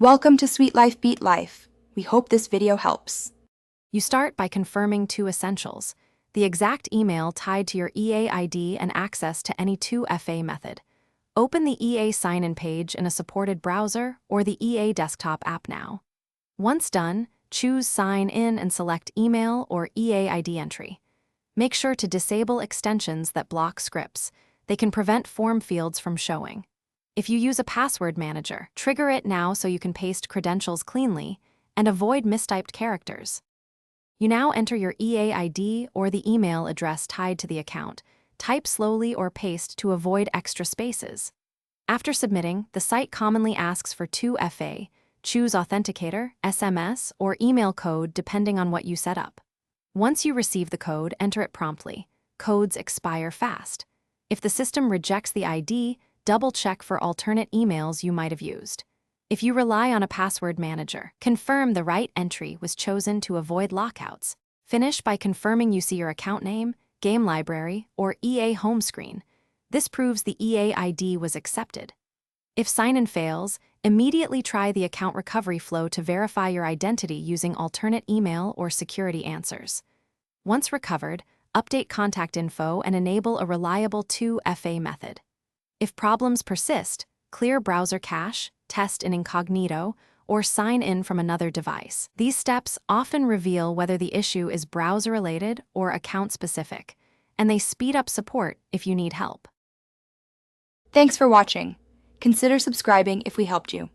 Welcome to Sweet Life Beat Life. We hope this video helps. You start by confirming two essentials: the exact email tied to your EA ID and access to any 2FA method. Open the EA sign-in page in a supported browser or the EA desktop app now. Once done, choose Sign In and select Email or EA ID entry. Make sure to disable extensions that block scripts. They can prevent form fields from showing. If you use a password manager, trigger it now so you can paste credentials cleanly and avoid mistyped characters. You now enter your EA ID or the email address tied to the account. Type slowly or paste to avoid extra spaces. After submitting, the site commonly asks for 2FA. Choose Authenticator, SMS, or email code depending on what you set up. Once you receive the code, enter it promptly. Codes expire fast. If the system rejects the ID, double-check for alternate emails you might have used. If you rely on a password manager, confirm the right entry was chosen to avoid lockouts. Finish by confirming you see your account name, game library, or EA home screen. This proves the EA ID was accepted. If sign-in fails, immediately try the account recovery flow to verify your identity using alternate email or security answers. Once recovered, update contact info and enable a reliable 2FA method. If problems persist, clear browser cache, test in incognito, or sign in from another device. These steps often reveal whether the issue is browser-related or account-specific, and they speed up support if you need help. Thanks for watching. Consider subscribing if we helped you.